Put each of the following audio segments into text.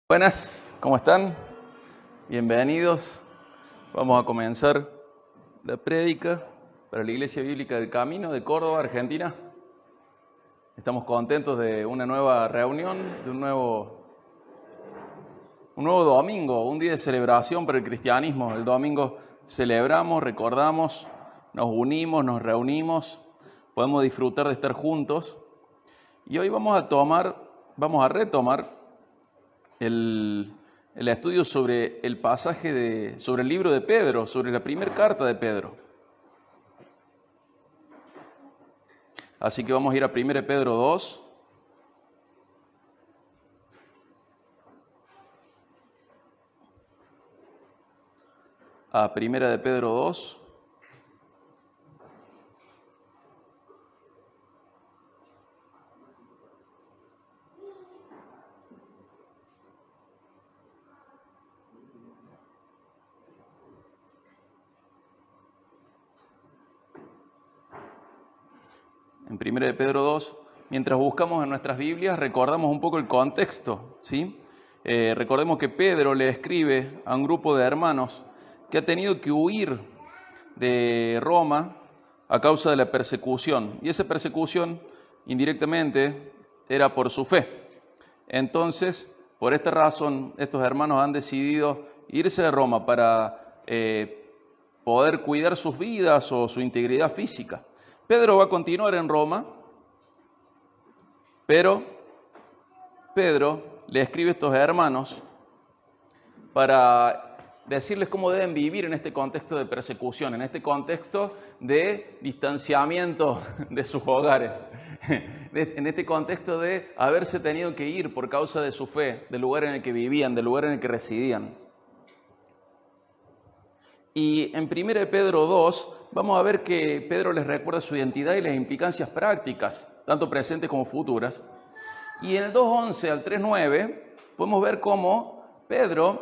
Buenas, ¿cómo están? Bienvenidos. Vamos a comenzar la prédica para la Iglesia Bíblica del Camino de Córdoba, Argentina. Estamos contentos de una nueva reunión, de un nuevo domingo, un día de celebración para el cristianismo. El domingo celebramos, recordamos, nos unimos, nos reunimos, podemos disfrutar de estar juntos. Y hoy vamos a retomar el estudio sobre el pasaje sobre el libro de Pedro, sobre la primera carta de Pedro. Así que vamos a ir a 1 Pedro 2. A 1 de Pedro 2. En 1 de Pedro 2, mientras buscamos en nuestras Biblias, recordamos un poco el contexto, ¿sí? Recordemos que Pedro le escribe a un grupo de hermanos que ha tenido que huir de Roma a causa de la persecución. Y esa persecución, indirectamente, era por su fe. Entonces, por esta razón, estos hermanos han decidido irse de Roma para poder cuidar sus vidas o su integridad física. Pedro va a continuar en Roma, pero Pedro le escribe a estos hermanos para decirles cómo deben vivir en este contexto de persecución, en este contexto de distanciamiento de sus hogares, en este contexto de haberse tenido que ir por causa de su fe, del lugar en el que vivían, del lugar en el que residían. Y en 1 Pedro 2 vamos a ver que Pedro les recuerda su identidad y las implicancias prácticas, tanto presentes como futuras. Y en el 2.11 al 3.9 podemos ver cómo Pedro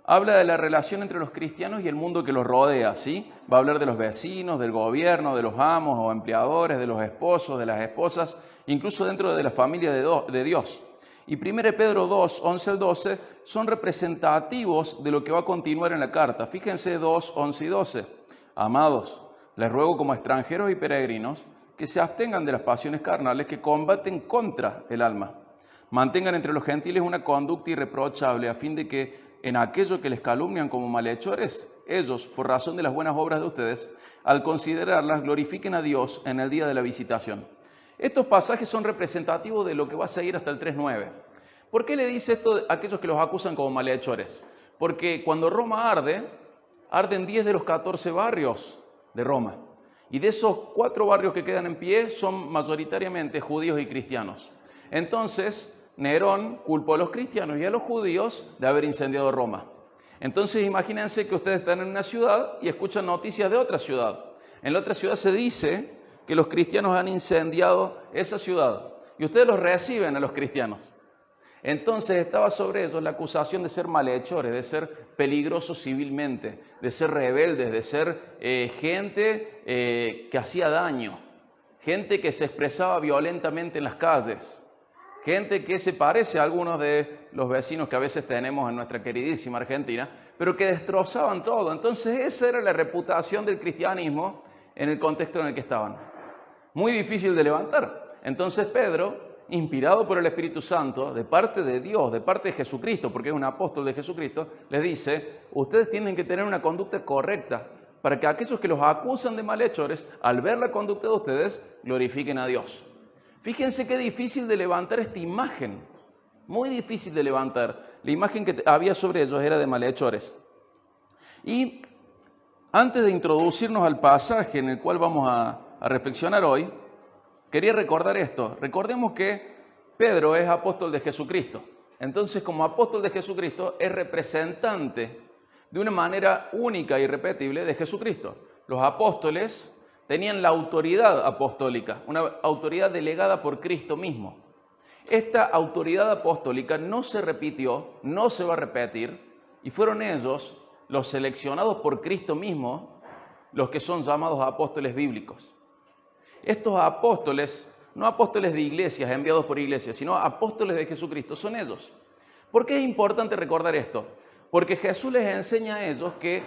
habla de la relación entre los cristianos y el mundo que los rodea, ¿sí? Va a hablar de los vecinos, del gobierno, de los amos o empleadores, de los esposos, de las esposas, incluso dentro de la familia de Dios. Y 1 Pedro 2, 11 al 12 son representativos de lo que va a continuar en la carta. Fíjense 2, 11 y 12. Amados, les ruego como extranjeros y peregrinos que se abstengan de las pasiones carnales que combaten contra el alma. Mantengan entre los gentiles una conducta irreprochable a fin de que en aquello que les calumnian como malhechores, ellos, por razón de las buenas obras de ustedes, al considerarlas, glorifiquen a Dios en el día de la visitación. Estos pasajes son representativos de lo que va a seguir hasta el 3.9. ¿Por qué le dice esto a aquellos que los acusan como malhechores? Porque cuando Roma arden 10 de los 14 barrios de Roma. Y de esos 4 barrios que quedan en pie son mayoritariamente judíos y cristianos. Entonces, Nerón culpó a los cristianos y a los judíos de haber incendiado Roma. Entonces, imagínense que ustedes están en una ciudad y escuchan noticias de otra ciudad. En la otra ciudad se dice que los cristianos han incendiado esa ciudad y ustedes los reciben a los cristianos. Entonces estaba sobre ellos la acusación de ser malhechores, de ser peligrosos civilmente, de ser rebeldes, de ser gente que hacía daño, gente que se expresaba violentamente en las calles, gente que se parece a algunos de los vecinos que a veces tenemos en nuestra queridísima Argentina, pero que destrozaban todo. Entonces esa era la reputación del cristianismo en el contexto en el que estaban. Muy difícil de levantar. Entonces Pedro, inspirado por el Espíritu Santo, de parte de Dios, de parte de Jesucristo, porque es un apóstol de Jesucristo, les dice, ustedes tienen que tener una conducta correcta para que aquellos que los acusan de malhechores, al ver la conducta de ustedes, glorifiquen a Dios. Fíjense qué difícil de levantar esta imagen, muy difícil de levantar. La imagen que había sobre ellos era de malhechores. Y antes de introducirnos al pasaje en el cual vamos a reflexionar hoy, quería recordar esto. Recordemos que Pedro es apóstol de Jesucristo. Entonces, como apóstol de Jesucristo, es representante de una manera única e irrepetible de Jesucristo. Los apóstoles tenían la autoridad apostólica, una autoridad delegada por Cristo mismo. Esta autoridad apostólica no se repitió, no se va a repetir, y fueron ellos, los seleccionados por Cristo mismo, los que son llamados apóstoles bíblicos. Estos apóstoles, no apóstoles de iglesias enviados por iglesias, sino apóstoles de Jesucristo, son ellos. ¿Por qué es importante recordar esto? Porque Jesús les enseña a ellos que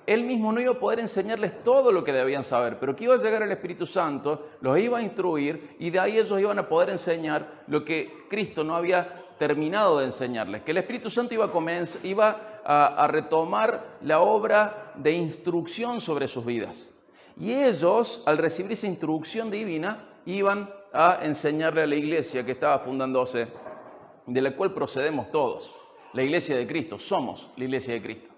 Él mismo no iba a poder enseñarles todo lo que debían saber, pero que iba a llegar el Espíritu Santo, los iba a instruir y de ahí ellos iban a poder enseñar lo que Cristo no había terminado de enseñarles. Que el Espíritu Santo iba a retomar la obra de instrucción sobre sus vidas. Y ellos, al recibir esa instrucción divina, iban a enseñarle a la iglesia que estaba fundándose, de la cual procedemos todos, la iglesia de Cristo, somos la iglesia de Cristo.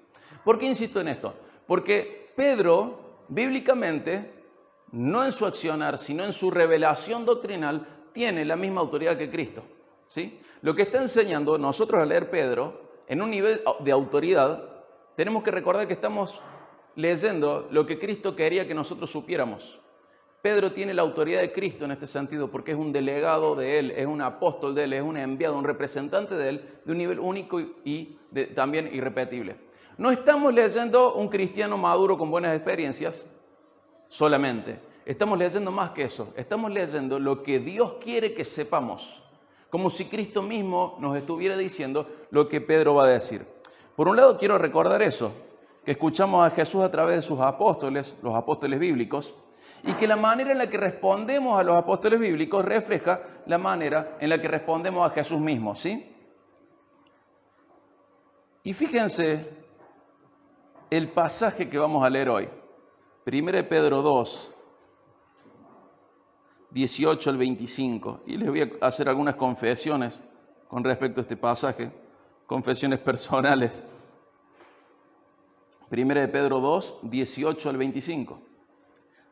¿Por qué insisto en esto? Porque Pedro, bíblicamente, no en su accionar, sino en su revelación doctrinal, tiene la misma autoridad que Cristo, ¿sí? Lo que está enseñando nosotros al leer Pedro, en un nivel de autoridad, tenemos que recordar que estamos leyendo lo que Cristo quería que nosotros supiéramos. Pedro tiene la autoridad de Cristo en este sentido porque es un delegado de Él, es un apóstol de Él, es un enviado, un representante de Él, de un nivel único y también irrepetible. No estamos leyendo un cristiano maduro con buenas experiencias solamente. Estamos leyendo más que eso. Estamos leyendo lo que Dios quiere que sepamos. Como si Cristo mismo nos estuviera diciendo lo que Pedro va a decir. Por un lado quiero recordar eso, que escuchamos a Jesús a través de sus apóstoles, los apóstoles bíblicos, y que la manera en la que respondemos a los apóstoles bíblicos refleja la manera en la que respondemos a Jesús mismo, ¿sí? Y fíjense el pasaje que vamos a leer hoy. 1 Pedro 2, 18 al 25. Y les voy a hacer algunas confesiones con respecto a este pasaje, confesiones personales. 1 Pedro 2, 18 al 25.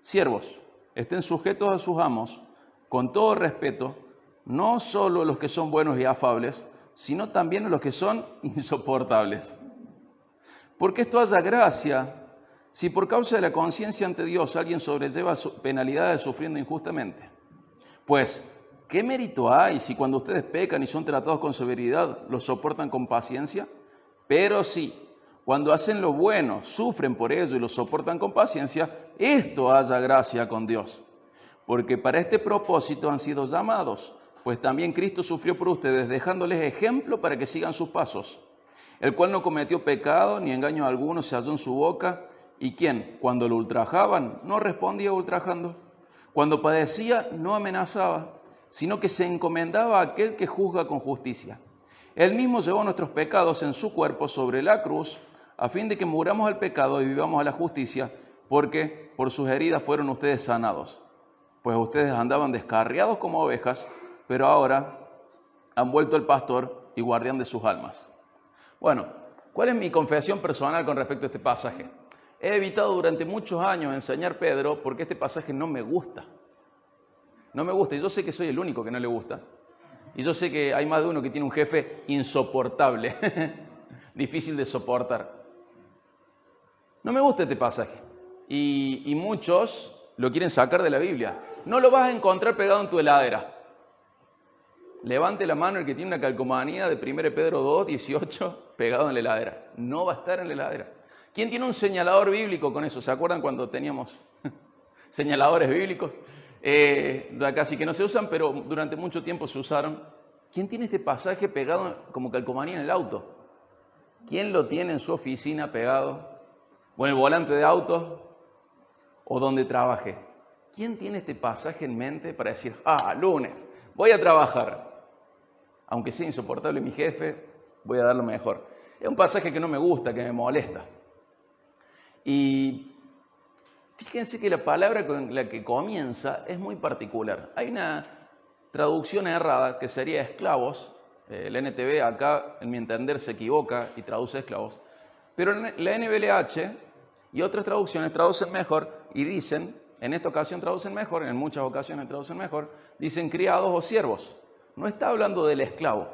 Siervos, estén sujetos a sus amos con todo respeto, no solo a los que son buenos y afables, sino también a los que son insoportables. Porque esto haya gracia, si por causa de la conciencia ante Dios alguien sobrelleva penalidades sufriendo injustamente. Pues, ¿qué mérito hay si cuando ustedes pecan y son tratados con severidad, los soportan con paciencia? Pero sí, cuando hacen lo bueno, sufren por ello y lo soportan con paciencia, esto haya gracia con Dios. Porque para este propósito han sido llamados, pues también Cristo sufrió por ustedes, dejándoles ejemplo para que sigan sus pasos, el cual no cometió pecado ni engaño alguno se halló en su boca, y quien, cuando lo ultrajaban, no respondía ultrajando. Cuando padecía, no amenazaba, sino que se encomendaba a aquel que juzga con justicia. Él mismo llevó nuestros pecados en su cuerpo sobre la cruz, a fin de que muramos al pecado y vivamos a la justicia, porque por sus heridas fueron ustedes sanados. Pues ustedes andaban descarriados como ovejas, pero ahora han vuelto al pastor y guardián de sus almas. Bueno, ¿cuál es mi confesión personal con respecto a este pasaje? He evitado durante muchos años enseñar Pedro porque este pasaje no me gusta. No me gusta, y yo sé que soy el único que no le gusta. Y yo sé que hay más de uno que tiene un jefe insoportable, difícil de soportar. No me gusta este pasaje. Y muchos lo quieren sacar de la Biblia. No lo vas a encontrar pegado en tu heladera. Levante la mano el que tiene una calcomanía de 1 Pedro 2, 18 pegado en la heladera. No va a estar en la heladera. ¿Quién tiene un señalador bíblico con eso? ¿Se acuerdan cuando teníamos señaladores bíblicos? Ya casi que no se usan, pero durante mucho tiempo se usaron. ¿Quién tiene este pasaje pegado como calcomanía en el auto? ¿Quién lo tiene en su oficina pegado? ¿O en el volante de auto? ¿O donde trabaje? ¿Quién tiene este pasaje en mente para decir, lunes, voy a trabajar? Aunque sea insoportable mi jefe, voy a dar lo mejor. Es un pasaje que no me gusta, que me molesta. Y fíjense que la palabra con la que comienza es muy particular. Hay una traducción errada que sería esclavos. El NTV acá, en mi entender, se equivoca y traduce esclavos. Pero la NBLH y otras traducciones traducen mejor y dicen, en esta ocasión traducen mejor, en muchas ocasiones traducen mejor, dicen criados o siervos. No está hablando del esclavo.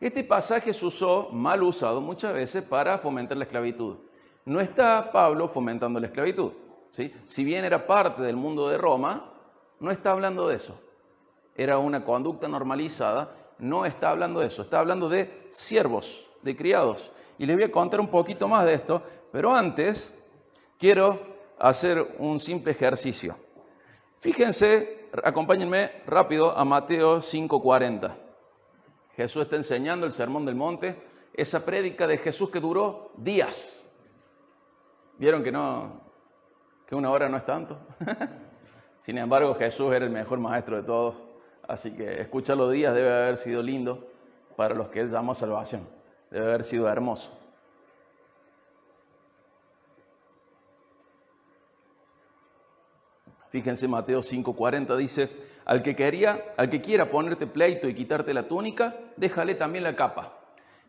Este pasaje se usó, mal usado muchas veces, para fomentar la esclavitud. No está Pablo fomentando la esclavitud, ¿sí? Si bien era parte del mundo de Roma, no está hablando de eso. Era una conducta normalizada, no está hablando de eso. Está hablando de siervos, de criados. Y les voy a contar un poquito más de esto, pero antes quiero hacer un simple ejercicio. Fíjense, acompáñenme rápido a Mateo 5:40. Jesús está enseñando el Sermón del Monte esa prédica de Jesús que duró días. ¿Vieron que una hora no es tanto? Sin embargo, Jesús era el mejor maestro de todos, así que escuchar los días debe haber sido lindo para los que Él llamó a salvación. Debe haber sido hermoso. Fíjense, Mateo 5:40 dice, al que quiera ponerte pleito y quitarte la túnica, déjale también la capa.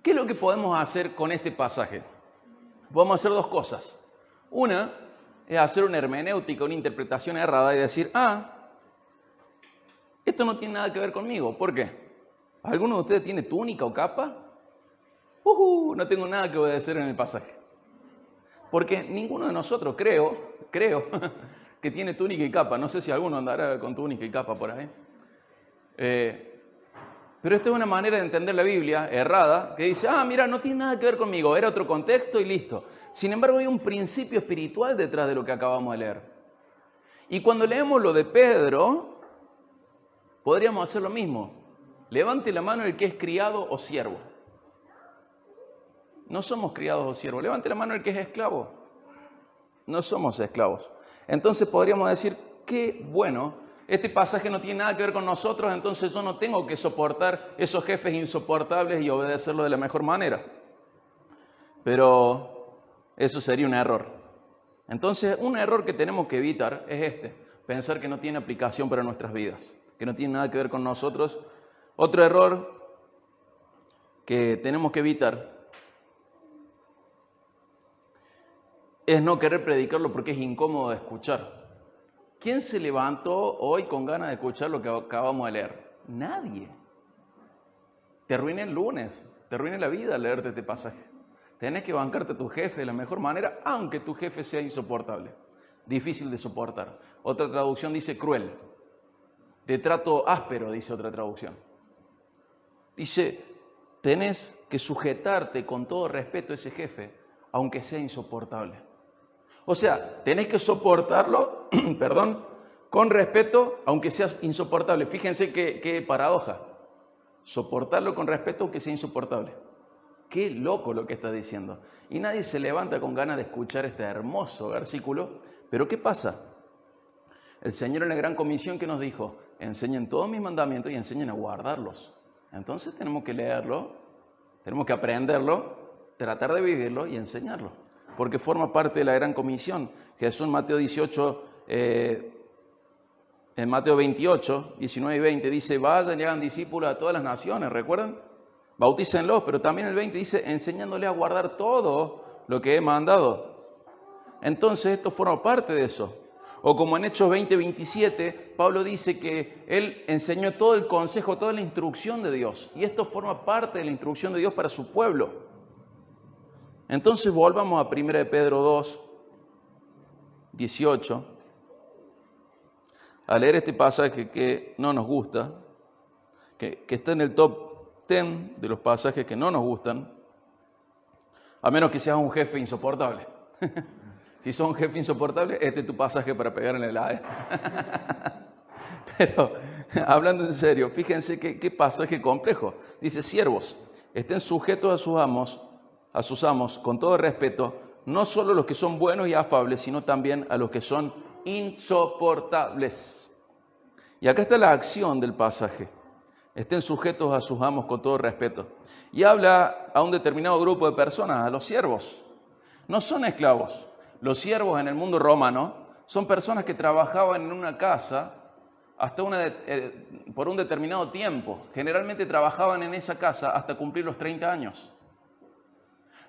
¿Qué es lo que podemos hacer con este pasaje? Podemos hacer dos cosas. Una es hacer una hermenéutica, una interpretación errada y decir, esto no tiene nada que ver conmigo. ¿Por qué? ¿Alguno de ustedes tiene túnica o capa? No tengo nada que obedecer en el pasaje. Porque ninguno de nosotros, creo, que tiene túnica y capa. No sé si alguno andará con túnica y capa por ahí. Pero esta es una manera de entender la Biblia errada, que dice, mira, no tiene nada que ver conmigo, era otro contexto y listo. Sin embargo, hay un principio espiritual detrás de lo que acabamos de leer. Y cuando leemos lo de Pedro, podríamos hacer lo mismo. Levante la mano el que es criado o siervo. No somos criados o siervos. Levante la mano el que es esclavo. No somos esclavos. Entonces podríamos decir, qué bueno, este pasaje no tiene nada que ver con nosotros, entonces yo no tengo que soportar esos jefes insoportables y obedecerlos de la mejor manera. Pero eso sería un error. Entonces, un error que tenemos que evitar es pensar que no tiene aplicación para nuestras vidas, que no tiene nada que ver con nosotros. Otro error que tenemos que evitar es no querer predicarlo porque es incómodo de escuchar. ¿Quién se levantó hoy con ganas de escuchar lo que acabamos de leer? Nadie. Te arruiné el lunes, te arruiné la vida al leerte este pasaje. Tenés que bancarte a tu jefe de la mejor manera, aunque tu jefe sea insoportable, difícil de soportar. Otra traducción dice cruel, de trato áspero, dice otra traducción. Dice, tenés que sujetarte con todo respeto a ese jefe, aunque sea insoportable. O sea, tenés que soportarlo, con respeto, aunque sea insoportable. Fíjense qué paradoja. Soportarlo con respeto, aunque sea insoportable. Qué loco lo que está diciendo. Y nadie se levanta con ganas de escuchar este hermoso versículo. Pero ¿qué pasa? El Señor en la Gran Comisión que nos dijo, enseñen todos mis mandamientos y enseñen a guardarlos. Entonces tenemos que leerlo, tenemos que aprenderlo, tratar de vivirlo y enseñarlo. Porque forma parte de la Gran Comisión. Jesús en Mateo 18, en Mateo 28, 19 y 20 dice, vayan y hagan discípulos a todas las naciones, ¿recuerdan? Bautícenlos, pero también el 20 dice, enseñándoles a guardar todo lo que he mandado. Entonces esto forma parte de eso. O como en Hechos 20, 27, Pablo dice que él enseñó todo el consejo, toda la instrucción de Dios. Y esto forma parte de la instrucción de Dios para su pueblo. Entonces volvamos a 1 de Pedro 2, 18, a leer este pasaje que no nos gusta, que está en el top 10 de los pasajes que no nos gustan, a menos que seas un jefe insoportable. Si sos un jefe insoportable, este es tu pasaje para pegar en el AE. Pero, hablando en serio, fíjense qué pasaje complejo. Dice, siervos, estén sujetos a sus amos, con todo respeto, no solo los que son buenos y afables, sino también a los que son insoportables. Y acá está la acción del pasaje. Estén sujetos a sus amos con todo respeto. Y habla a un determinado grupo de personas, a los siervos. No son esclavos. Los siervos en el mundo romano son personas que trabajaban en una casa por un determinado tiempo. Generalmente trabajaban en esa casa hasta cumplir los 30 años.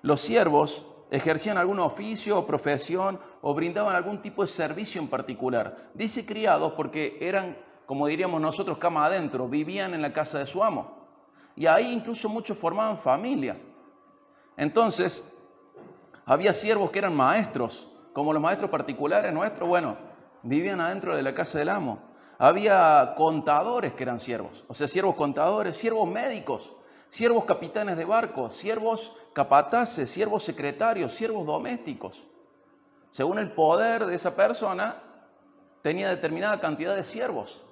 Los siervos ejercían algún oficio o profesión o brindaban algún tipo de servicio en particular. Dice criados porque eran, como diríamos nosotros, cama adentro, vivían en la casa de su amo. Y ahí incluso muchos formaban familia. Entonces, había siervos que eran maestros, como los maestros particulares nuestros, vivían adentro de la casa del amo. Había contadores que eran siervos, o sea, siervos contadores, siervos médicos, siervos capitanes de barcos, siervos capataces, siervos secretarios, siervos domésticos. Según el poder de esa persona, tenía determinada cantidad de siervos.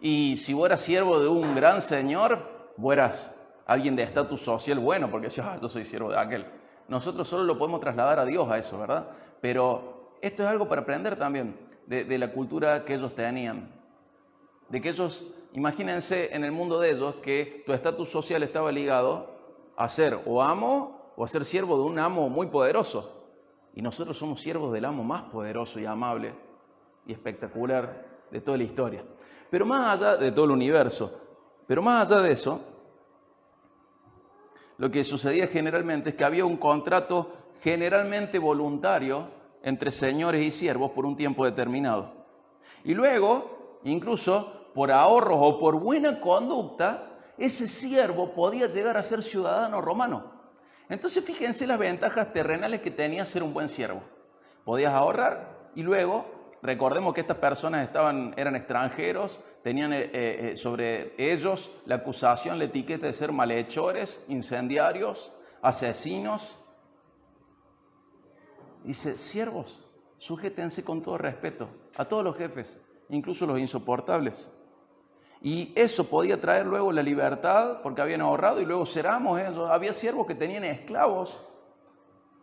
Y si vos eras siervo de un gran señor, vos eras alguien de estatus social bueno, porque decía, yo soy siervo de aquel. Nosotros solo lo podemos trasladar a Dios a eso, ¿verdad? Pero esto es algo para aprender también de la cultura que ellos tenían. De que ellos, imagínense en el mundo de ellos, que tu estatus social estaba ligado a ser o amo o a ser siervo de un amo muy poderoso. Y nosotros somos siervos del amo más poderoso y amable y espectacular de toda la historia. Pero más allá de todo el universo, pero más allá de eso, lo que sucedía generalmente es que había un contrato generalmente voluntario entre señores y siervos por un tiempo determinado. Y luego, incluso por ahorros o por buena conducta, ese siervo podía llegar a ser ciudadano romano. Entonces fíjense las ventajas terrenales que tenía ser un buen siervo. Podías ahorrar y luego, recordemos que estas personas eran extranjeros, tenían sobre ellos la acusación, la etiqueta de ser malhechores, incendiarios, asesinos. Dice, siervos, sujétense con todo respeto a todos los jefes, incluso los insoportables. Y eso podía traer luego la libertad, porque habían ahorrado y luego seramos ellos. Había siervos que tenían esclavos,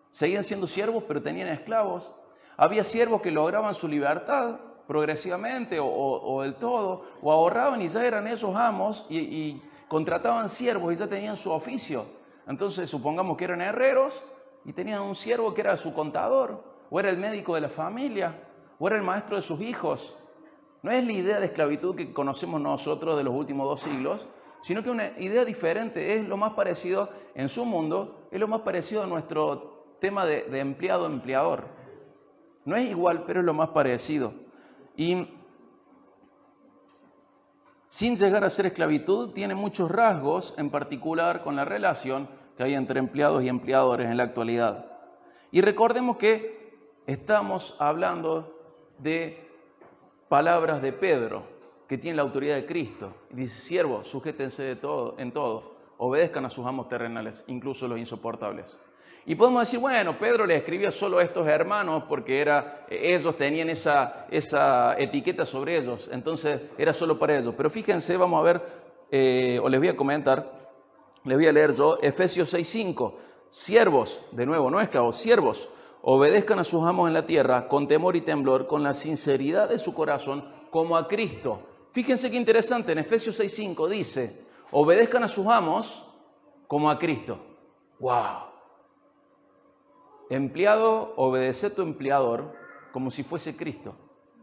seguían siendo siervos, pero tenían esclavos. Había siervos que lograban su libertad progresivamente o del todo, o ahorraban y ya eran esos amos y contrataban siervos y ya tenían su oficio. Entonces, supongamos que eran herreros y tenían un siervo que era su contador, o era el médico de la familia, o era el maestro de sus hijos. No es la idea de esclavitud que conocemos nosotros de los últimos 2 siglos, sino que una idea diferente, es lo más parecido en su mundo, es lo más parecido a nuestro tema de empleado-empleador. No es igual, pero es lo más parecido. Y sin llegar a ser esclavitud, tiene muchos rasgos, en particular con la relación que hay entre empleados y empleadores en la actualidad. Y recordemos que estamos hablando de palabras de Pedro, que tiene la autoridad de Cristo. Y dice, siervos, sujétense en todo, obedezcan a sus amos terrenales, incluso los insoportables. Y podemos decir, bueno, Pedro le escribió solo a estos hermanos porque ellos tenían esa etiqueta sobre ellos, entonces era solo para ellos. Pero fíjense, vamos a ver, o les voy a comentar, les voy a leer yo, Efesios 6:5, siervos, de nuevo, no esclavos, siervos, obedezcan a sus amos en la tierra con temor y temblor, con la sinceridad de su corazón, como a Cristo. Fíjense qué interesante, en Efesios 6:5 dice, obedezcan a sus amos como a Cristo. ¡Wow! Empleado, obedece a tu empleador como si fuese Cristo.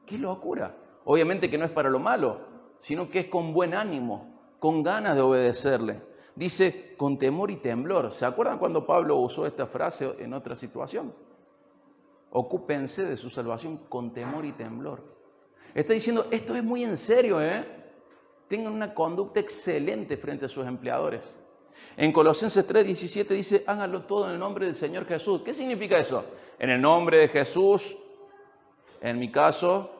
¡Qué locura! Obviamente que no es para lo malo, sino que es con buen ánimo, con ganas de obedecerle. Dice, con temor y temblor. ¿Se acuerdan cuando Pablo usó esta frase en otra situación? Ocúpense de su salvación con temor y temblor. Está diciendo, esto es muy en serio, Tengan una conducta excelente frente a sus empleadores. En Colosenses 3:17 dice, háganlo todo en el nombre del Señor Jesús. ¿Qué significa eso? En el nombre de Jesús, en mi caso,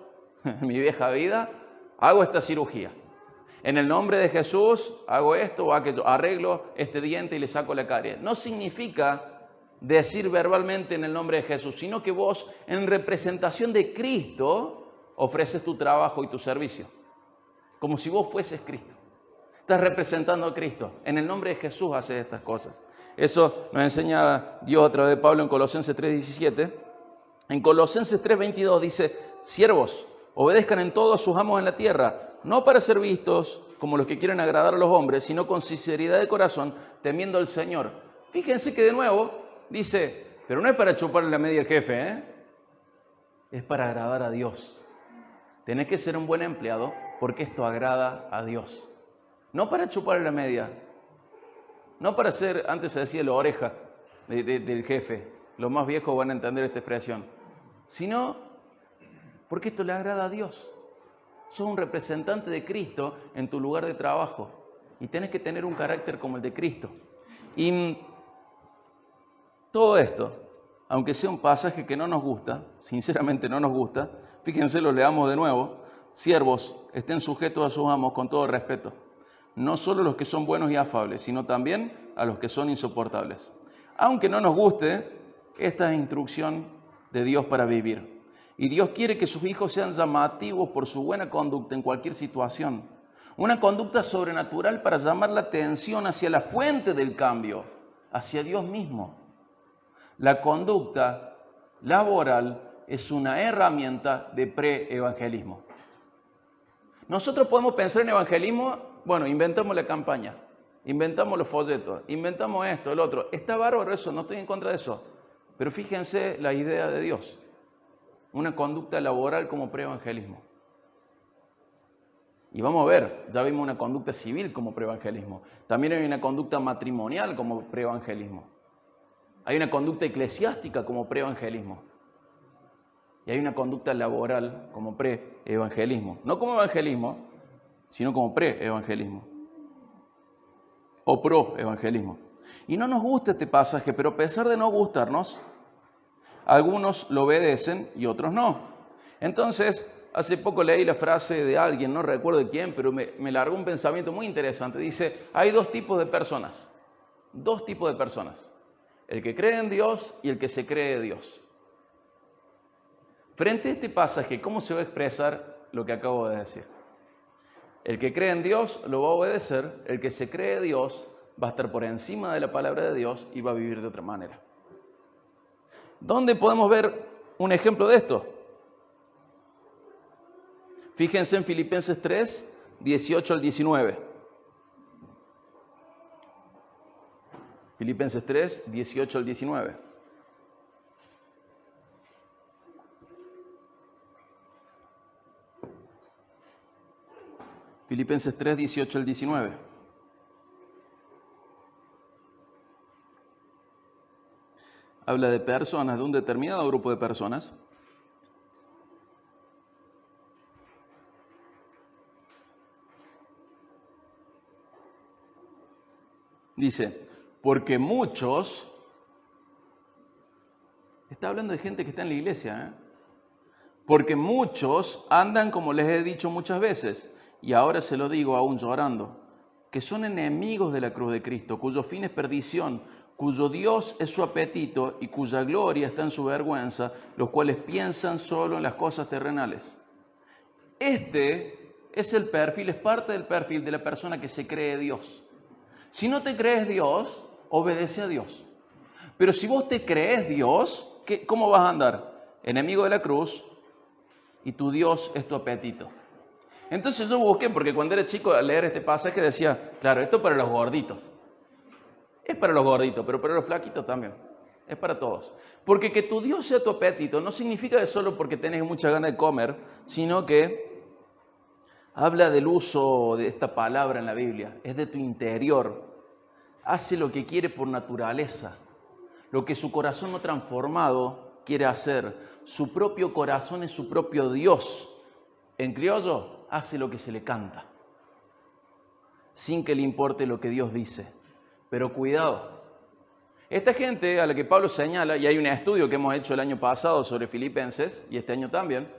en mi vieja vida, hago esta cirugía. En el nombre de Jesús, hago esto o aquello, arreglo este diente y le saco la carie. No significa decir verbalmente en el nombre de Jesús, sino que vos, en representación de Cristo, ofreces tu trabajo y tu servicio. Como si vos fueses Cristo. Estás representando a Cristo. En el nombre de Jesús haces estas cosas. Eso nos enseña Dios a través de Pablo en Colosenses 3:17. En Colosenses 3:22 dice, siervos, obedezcan en todo a sus amos en la tierra, no para ser vistos como los que quieren agradar a los hombres, sino con sinceridad de corazón, temiendo al Señor. Fíjense que de nuevo dice, pero no es para chuparle la media al jefe, es para agradar a Dios. Tenés que ser un buen empleado porque esto agrada a Dios. No para chuparle la media, no para ser, antes se decía la oreja del jefe, los más viejos van a entender esta expresión, sino porque esto le agrada a Dios. Sos un representante de Cristo en tu lugar de trabajo y tenés que tener un carácter como el de Cristo. Y todo esto, aunque sea un pasaje que no nos gusta, sinceramente no nos gusta, fíjense, lo leamos de nuevo, siervos, estén sujetos a sus amos con todo respeto. No solo los que son buenos y afables, sino también a los que son insoportables. Aunque no nos guste, esta es instrucción de Dios para vivir. Y Dios quiere que sus hijos sean llamativos por su buena conducta en cualquier situación. Una conducta sobrenatural para llamar la atención hacia la fuente del cambio, hacia Dios mismo. La conducta laboral es una herramienta de pre-evangelismo. Nosotros podemos pensar en evangelismo, bueno, inventamos la campaña, inventamos los folletos, inventamos esto, el otro. Está bárbaro eso, no estoy en contra de eso. Pero fíjense la idea de Dios. Una conducta laboral como pre-evangelismo. Y vamos a ver, ya vimos una conducta civil como pre-evangelismo. También hay una conducta matrimonial como pre-evangelismo. Hay una conducta eclesiástica como pre-evangelismo. Y hay una conducta laboral como pre-evangelismo. No como evangelismo, sino como pre-evangelismo. O pro-evangelismo. Y no nos gusta este pasaje, pero a pesar de no gustarnos, algunos lo obedecen y otros no. Entonces, hace poco leí la frase de alguien, no recuerdo de quién, pero me largó un pensamiento muy interesante. Dice, hay dos tipos de personas. Dos tipos de personas. El que cree en Dios y el que se cree Dios. Frente a este pasaje, ¿cómo se va a expresar lo que acabo de decir? El que cree en Dios lo va a obedecer, el que se cree Dios va a estar por encima de la palabra de Dios y va a vivir de otra manera. ¿Dónde podemos ver un ejemplo de esto? Fíjense en Filipenses 3, 18 al 19. Filipenses 3, 18 al 19. Filipenses 3, 18 al 19. Habla de personas, de un determinado grupo de personas. Dice, porque muchos, está hablando de gente que está en la iglesia, porque muchos andan como les he dicho muchas veces, y ahora se lo digo aún llorando, que son enemigos de la cruz de Cristo, cuyo fin es perdición, cuyo Dios es su apetito y cuya gloria está en su vergüenza, los cuales piensan solo en las cosas terrenales. Este es el perfil, es parte del perfil de la persona que se cree Dios. Si no te crees Dios, obedece a Dios. Pero si vos te crees Dios, ¿cómo vas a andar? Enemigo de la cruz y tu Dios es tu apetito. Entonces yo busqué, porque cuando era chico al leer este pasaje decía, claro, esto es para los gorditos. Es para los gorditos, pero para los flaquitos también. Es para todos. Porque que tu Dios sea tu apetito no significa que solo porque tenés mucha ganas de comer, sino que habla del uso de esta palabra en la Biblia. Es de tu interior. Hace lo que quiere por naturaleza. Lo que su corazón no transformado quiere hacer. Su propio corazón es su propio Dios. En criollo, hace lo que se le canta. Sin que le importe lo que Dios dice. Pero cuidado. Esta gente a la que Pablo señala, y hay un estudio que hemos hecho el año pasado sobre Filipenses, y este año también,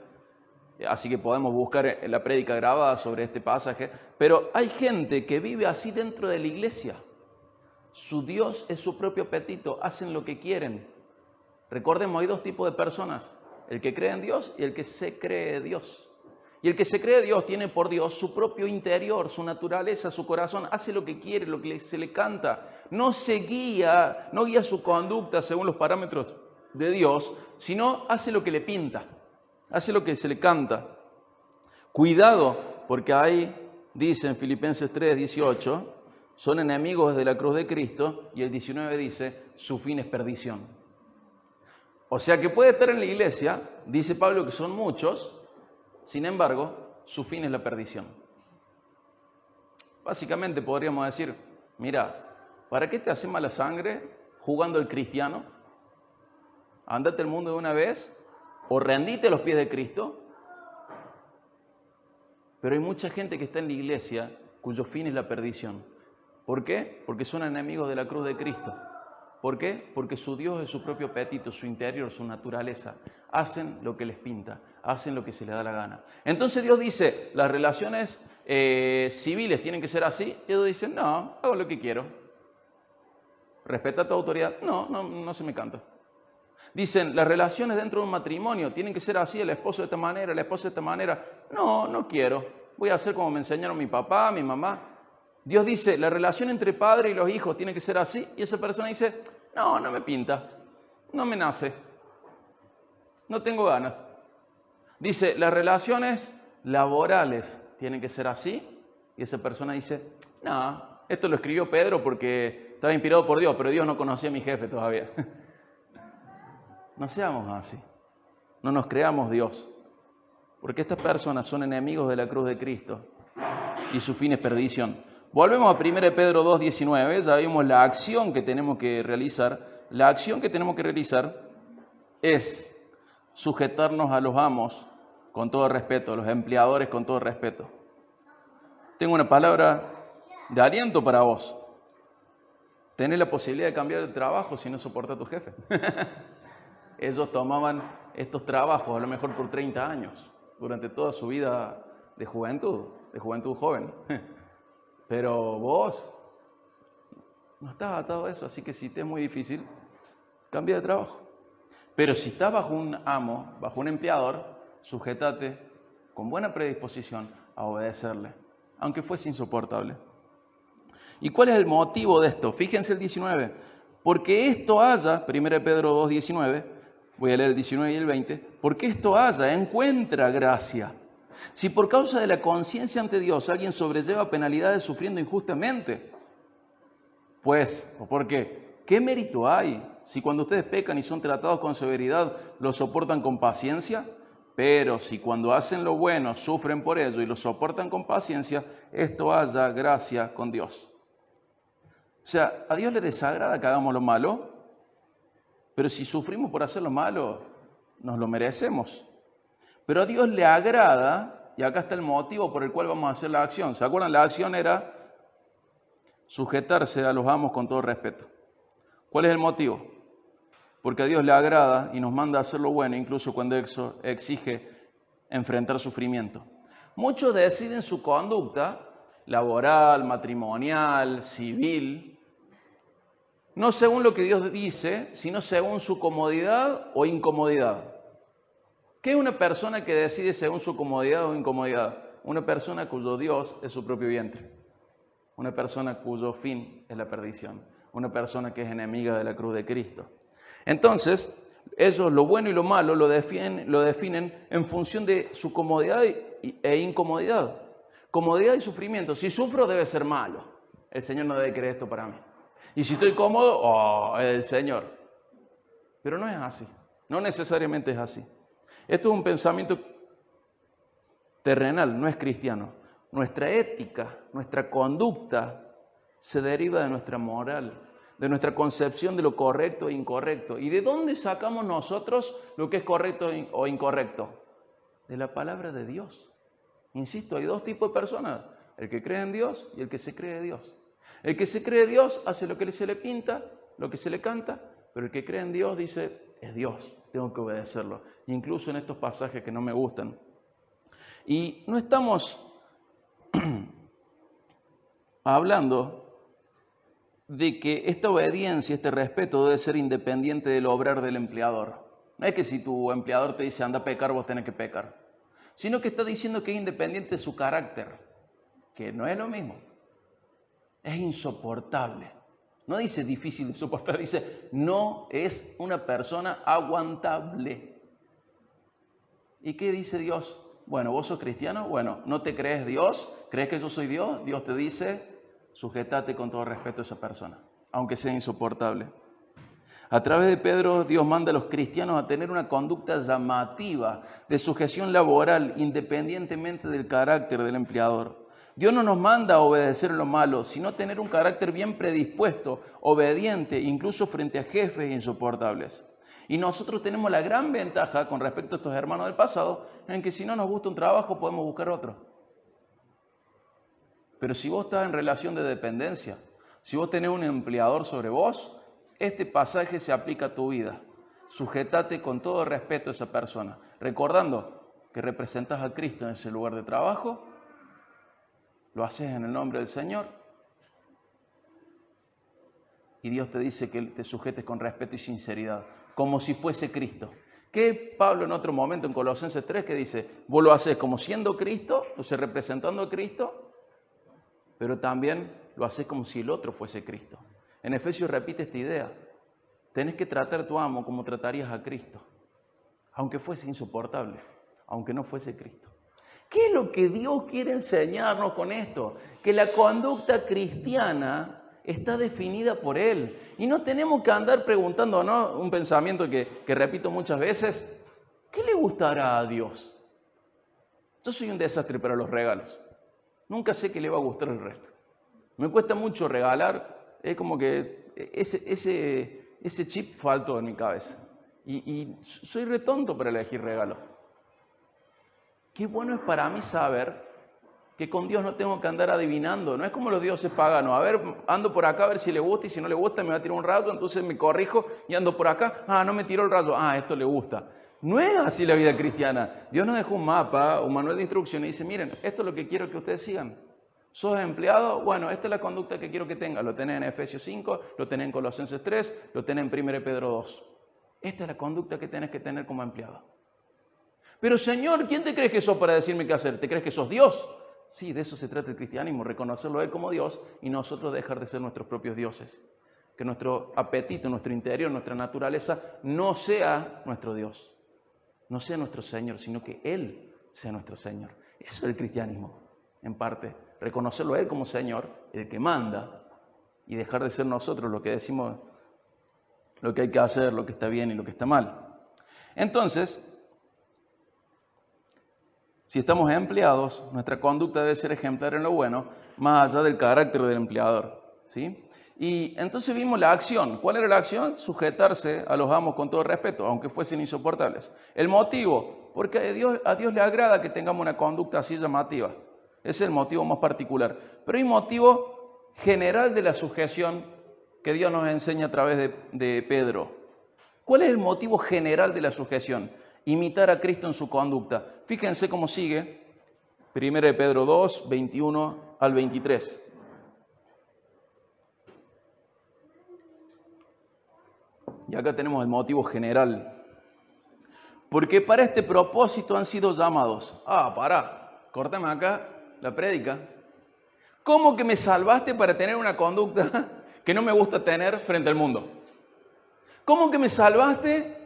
así que podemos buscar la prédica grabada sobre este pasaje, pero hay gente que vive así dentro de la iglesia. Su Dios es su propio apetito, hacen lo que quieren. Recordemos, hay dos tipos de personas, el que cree en Dios y el que se cree Dios. Y el que se cree Dios tiene por Dios su propio interior, su naturaleza, su corazón, hace lo que quiere, lo que se le canta. No guía su conducta según los parámetros de Dios, sino hace lo que le pinta, hace lo que se le canta. Cuidado, porque ahí dice en Filipenses 3, 18, son enemigos de la cruz de Cristo, y el 19 dice, su fin es perdición. O sea que puede estar en la iglesia, dice Pablo que son muchos, sin embargo, su fin es la perdición. Básicamente podríamos decir, mira, ¿para qué te hace mala sangre jugando el cristiano? Ándate al mundo de una vez o rendite a los pies de Cristo. Pero hay mucha gente que está en la iglesia cuyo fin es la perdición. ¿Por qué? Porque son enemigos de la cruz de Cristo. ¿Por qué? Porque su Dios es su propio apetito, su interior, su naturaleza. Hacen lo que les pinta, hacen lo que se les da la gana. Entonces Dios dice, las relaciones civiles tienen que ser así. Y ellos dicen, no, hago lo que quiero. ¿Respeta tu autoridad? No se me canta. Dicen, las relaciones dentro de un matrimonio tienen que ser así, el esposo de esta manera, la esposa de esta manera. No quiero. voy a hacer como me enseñaron mi papá, mi mamá. Dios dice, la relación entre padre y los hijos tiene que ser así, y esa persona dice, no, no me pinta, no me nace, no tengo ganas. Dice, las relaciones laborales tienen que ser así, y esa persona dice, no, esto lo escribió Pedro porque estaba inspirado por Dios, pero Dios no conocía a mi jefe todavía. No seamos así, no nos creamos Dios, porque estas personas son enemigos de la cruz de Cristo y su fin es perdición. Volvemos a 1 Pedro 2:19, ya vimos la acción que tenemos que realizar. La acción que tenemos que realizar es sujetarnos a los amos con todo respeto, a los empleadores con todo respeto. Tengo una palabra de aliento para vos. Tenés la posibilidad de cambiar de trabajo si no soporta a tu jefe. Ellos tomaban estos trabajos a lo mejor por 30 años, durante toda su vida de juventud joven. Pero vos no estás atado a eso, así que si te es muy difícil, cambia de trabajo. Pero si estás bajo un amo, bajo un empleador, sujétate con buena predisposición a obedecerle, aunque fuese insoportable. ¿Y cuál es el motivo de esto? Fíjense el 19. Porque esto haya, 1 Pedro 2:19, voy a leer el 19 y el 20, porque esto haya, encuentra gracia. Si por causa de la conciencia ante Dios alguien sobrelleva penalidades sufriendo injustamente, pues, ¿o por qué? ¿Qué mérito hay si cuando ustedes pecan y son tratados con severidad lo soportan con paciencia? Pero si cuando hacen lo bueno sufren por ello y lo soportan con paciencia, esto haya gracia con Dios. O sea, a Dios le desagrada que hagamos lo malo, pero si sufrimos por hacer lo malo, nos lo merecemos. Pero a Dios le agrada, y acá está el motivo por el cual vamos a hacer la acción. ¿Se acuerdan? La acción era sujetarse a los amos con todo respeto. ¿Cuál es el motivo? Porque a Dios le agrada y nos manda a hacer lo bueno, incluso cuando eso exige enfrentar sufrimiento. Muchos deciden su conducta laboral, matrimonial, civil, no según lo que Dios dice, sino según su comodidad o incomodidad. ¿Qué es una persona que decide según su comodidad o incomodidad? Una persona cuyo Dios es su propio vientre. Una persona cuyo fin es la perdición. Una persona que es enemiga de la cruz de Cristo. Entonces, ellos lo bueno y lo malo lo definen en función de su comodidad e incomodidad. Comodidad y sufrimiento. Si sufro debe ser malo. El Señor no debe querer esto para mí. Y si estoy cómodo, es el Señor. Pero no es así. No necesariamente es así. Esto es un pensamiento terrenal, no es cristiano. Nuestra ética, nuestra conducta se deriva de nuestra moral, de nuestra concepción de lo correcto e incorrecto. ¿Y de dónde sacamos nosotros lo que es correcto o incorrecto? De la palabra de Dios. Insisto, hay dos tipos de personas, el que cree en Dios y el que se cree de Dios. El que se cree de Dios hace lo que se le pinta, lo que se le canta, pero el que cree en Dios dice, es Dios, tengo que obedecerlo. Incluso en estos pasajes que no me gustan. Y no estamos hablando de que esta obediencia, este respeto debe ser independiente del obrar del empleador. No es que si tu empleador te dice anda a pecar, vos tenés que pecar. Sino que está diciendo que es independiente de su carácter, que no es lo mismo. Es insoportable. No dice difícil de soportar, dice no es una persona aguantable. ¿Y qué dice Dios? Bueno, vos sos cristiano, bueno, ¿no te crees Dios? ¿Crees que yo soy Dios? Dios te dice, sujétate con todo respeto a esa persona, aunque sea insoportable. A través de Pedro, Dios manda a los cristianos a tener una conducta llamativa de sujeción laboral, independientemente del carácter del empleador. Dios no nos manda a obedecer lo malo, sino tener un carácter bien predispuesto, obediente, incluso frente a jefes insoportables. Y nosotros tenemos la gran ventaja con respecto a estos hermanos del pasado, en que si no nos gusta un trabajo podemos buscar otro. Pero si vos estás en relación de dependencia, si vos tenés un empleador sobre vos, este pasaje se aplica a tu vida. Sujétate con todo respeto a esa persona, recordando que representas a Cristo en ese lugar de trabajo, lo haces en el nombre del Señor y Dios te dice que te sujetes con respeto y sinceridad, como si fuese Cristo. Que Pablo en otro momento en Colosenses 3 que dice, vos lo haces como siendo Cristo, o sea, representando a Cristo, pero también lo haces como si el otro fuese Cristo. En Efesios repite esta idea. Tenés que tratar a tu amo como tratarías a Cristo, aunque fuese insoportable, aunque no fuese Cristo. ¿Qué es lo que Dios quiere enseñarnos con esto? Que la conducta cristiana está definida por Él. Y no tenemos que andar preguntando, ¿no? Un pensamiento que repito muchas veces. ¿Qué le gustará a Dios? Yo soy un desastre para los regalos. Nunca sé qué le va a gustar el resto. Me cuesta mucho regalar. Es como que ese chip faltó en mi cabeza. Y soy retonto para elegir regalos. Qué bueno es para mí saber que con Dios no tengo que andar adivinando. No es como los dioses paganos. A ver, ando por acá a ver si le gusta y si no le gusta me va a tirar un rayo, entonces me corrijo y ando por acá. Ah, no me tiró el rayo. Ah, esto le gusta. No es así la vida cristiana. Dios nos dejó un mapa, un manual de instrucciones y dice, miren, esto es lo que quiero que ustedes sigan. ¿Sos empleado? Bueno, esta es la conducta que quiero que tengas. Lo tenés en Efesios 5, lo tenés en Colosenses 3, lo tenés en 1 Pedro 2. Esta es la conducta que tenés que tener como empleado. Pero Señor, ¿quién te crees que sos para decirme qué hacer? ¿Te crees que sos Dios? Sí, de eso se trata el cristianismo, reconocerlo a Él como Dios y nosotros dejar de ser nuestros propios dioses. Que nuestro apetito, nuestro interior, nuestra naturaleza no sea nuestro Dios, no sea nuestro Señor, sino que Él sea nuestro Señor. Eso es el cristianismo, en parte. Reconocerlo a Él como Señor, el que manda, y dejar de ser nosotros lo que decimos, lo que hay que hacer, lo que está bien y lo que está mal. Entonces, si estamos empleados, nuestra conducta debe ser ejemplar en lo bueno, más allá del carácter del empleador, ¿sí? Y entonces vimos la acción. ¿Cuál era la acción? Sujetarse a los amos con todo respeto, aunque fuesen insoportables. El motivo, porque a Dios le agrada que tengamos una conducta así llamativa. Ese es el motivo más particular. Pero hay un motivo general de la sujeción que Dios nos enseña a través de Pedro. ¿Cuál es el motivo general de la sujeción? Imitar a Cristo en su conducta. Fíjense cómo sigue, 1 Pedro 2, 21 al 23. Y acá tenemos el motivo general. Porque para este propósito han sido llamados. Córtame acá la prédica. ¿Cómo que me salvaste para tener una conducta que no me gusta tener frente al mundo? ¿Cómo que me salvaste?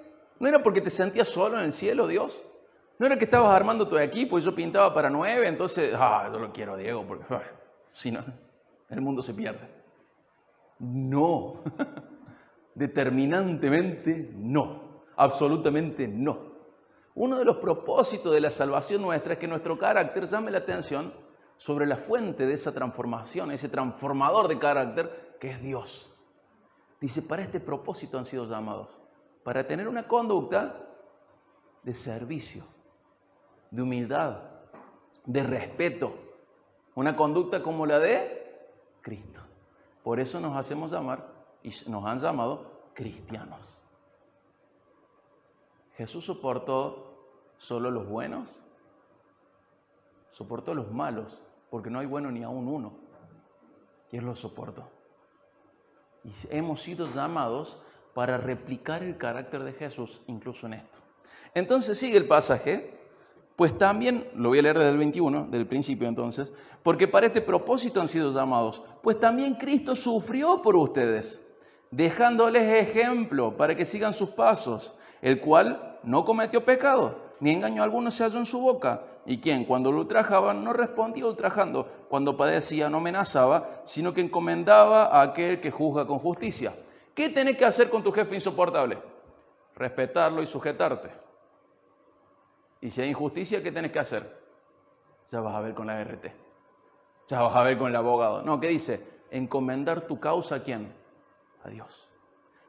¿No era porque te sentías solo en el cielo, Dios? ¿No era que estabas armando tu equipo y yo pintaba para 9? Entonces, yo lo quiero, Diego, porque si no, el mundo se pierde. No, determinantemente no, absolutamente no. Uno de los propósitos de la salvación nuestra es que nuestro carácter llame la atención sobre la fuente de esa transformación, ese transformador de carácter que es Dios. Dice, para este propósito han sido llamados, para tener una conducta de servicio, de humildad, de respeto, una conducta como la de Cristo. Por eso nos hacemos llamar y nos han llamado cristianos. Jesús soportó solo los buenos, soportó los malos, porque no hay bueno ni aún uno, y Él los soportó. Y hemos sido llamados para replicar el carácter de Jesús incluso en esto. Entonces sigue el pasaje, pues también, lo voy a leer desde el 21, del principio entonces, porque para este propósito han sido llamados, pues también Cristo sufrió por ustedes, dejándoles ejemplo para que sigan sus pasos, el cual no cometió pecado, ni engaño alguno se halló en su boca, y quien cuando lo ultrajaban no respondía ultrajando, cuando padecía no amenazaba, sino que encomendaba a aquel que juzga con justicia. ¿Qué tenés que hacer con tu jefe insoportable? Respetarlo y sujetarte. Y si hay injusticia, ¿qué tenés que hacer? Ya vas a ver con la RT. Ya vas a ver con el abogado. No, ¿qué dice? Encomendar tu causa ¿a quién? A Dios.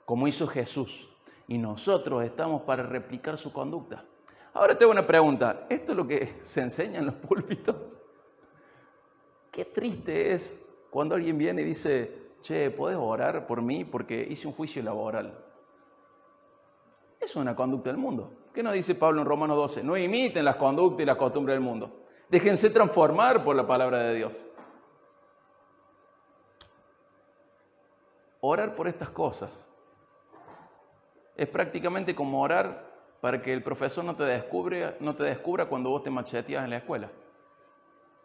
Como hizo Jesús. Y nosotros estamos para replicar su conducta. Ahora te hago una pregunta. ¿Esto es lo que se enseña en los púlpitos? Qué triste es cuando alguien viene y dice, che, ¿podés orar por mí? Porque hice un juicio laboral. Eso es una conducta del mundo. ¿Qué nos dice Pablo en Romanos 12? No imiten las conductas y las costumbres del mundo. Déjense transformar por la palabra de Dios. Orar por estas cosas es prácticamente como orar para que el profesor no te descubra cuando vos te macheteas en la escuela.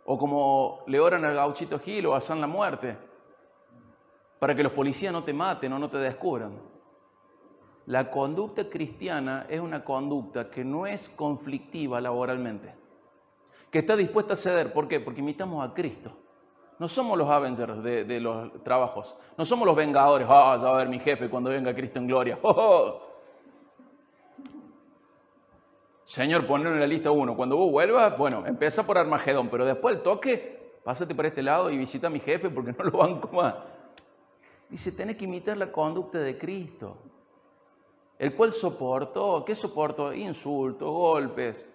O como le oran al Gauchito Gil o a San la Muerte, para que los policías no te maten o no te descubran. La conducta cristiana es una conducta que no es conflictiva laboralmente, que está dispuesta a ceder. ¿Por qué? Porque imitamos a Cristo. No somos los Avengers de los trabajos, no somos los vengadores. Ya va a ver mi jefe cuando venga Cristo en gloria. Señor, ponlo en la lista 1. Cuando vos vuelvas, bueno, empieza por Armagedón, pero después el toque, pásate por este lado y visita a mi jefe porque no lo banco más. Dice, tenés que imitar la conducta de Cristo, el cual soportó, ¿qué soportó? Insultos, golpes,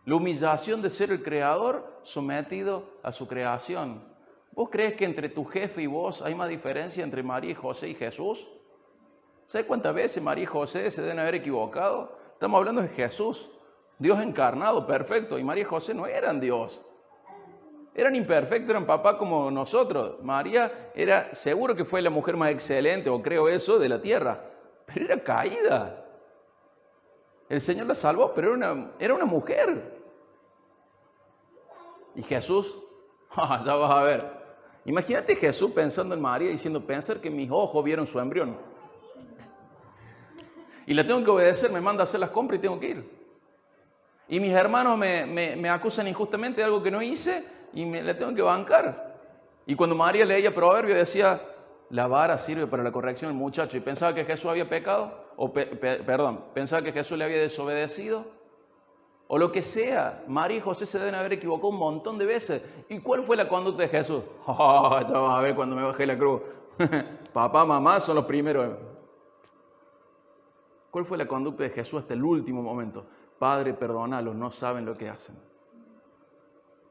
la humillación de ser el creador sometido a su creación. ¿Vos crees que entre tu jefe y vos hay más diferencia entre María y José y Jesús? ¿Sabes cuántas veces María y José se deben haber equivocado? Estamos hablando de Jesús, Dios encarnado, perfecto, y María y José no eran Dios. Eran imperfectos, eran papá como nosotros. María era, seguro que fue la mujer más excelente, o creo eso, de la tierra, pero era caída. El Señor la salvó, pero era una mujer. Y Jesús, ya vas a ver. Imagínate Jesús pensando en María, diciendo, pensar que mis ojos vieron su embrión. Y le tengo que obedecer, me manda a hacer las compras y tengo que ir. Y mis hermanos me acusan injustamente de algo que no hice y le tengo que bancar. Y cuando María leía Proverbios decía, la vara sirve para la corrección del muchacho, y pensaba que Jesús había pecado, pensaba que Jesús le había desobedecido, o lo que sea. María y José se deben haber equivocado un montón de veces. ¿Y cuál fue la conducta de Jesús? Ya vas a ver cuando me bajé la cruz. Papá, mamá son los primeros. ¿Cuál fue la conducta de Jesús hasta el último momento? Padre, perdónalos, no saben lo que hacen.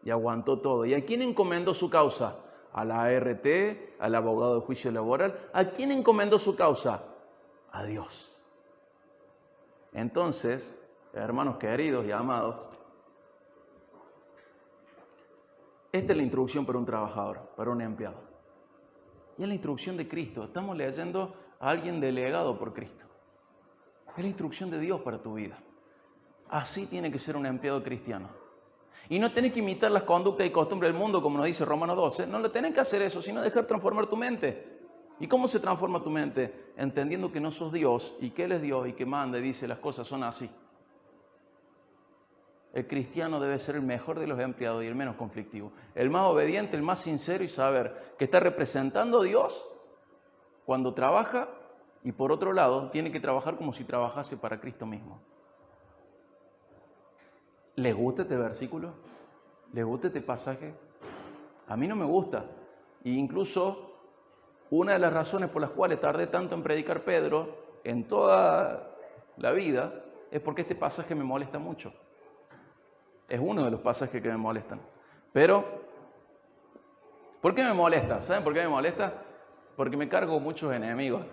Y aguantó todo. ¿Y a quién encomendó su causa? A la ART, al abogado de juicio laboral. ¿A quién encomendó su causa? A Dios. Entonces, hermanos queridos y amados, esta es la instrucción para un trabajador, para un empleado. Y es la instrucción de Cristo. Estamos leyendo a alguien delegado por Cristo. Es la instrucción de Dios para tu vida. Así tiene que ser un empleado cristiano. Y no tenés que imitar las conductas y costumbres del mundo, como nos dice Romanos 12. No lo tenés que hacer eso, sino dejar transformar tu mente. ¿Y cómo se transforma tu mente? Entendiendo que no sos Dios y que Él es Dios y que manda y dice las cosas son así. El cristiano debe ser el mejor de los empleados y el menos conflictivo. El más obediente, el más sincero y saber que está representando a Dios cuando trabaja y por otro lado tiene que trabajar como si trabajase para Cristo mismo. ¿Les gusta este versículo? ¿Les gusta este pasaje? A mí no me gusta. E incluso una de las razones por las cuales tardé tanto en predicar Pedro en toda la vida es porque este pasaje me molesta mucho. Es uno de los pasajes que me molestan. Pero, ¿por qué me molesta? ¿Saben por qué me molesta? Porque me cargo muchos enemigos.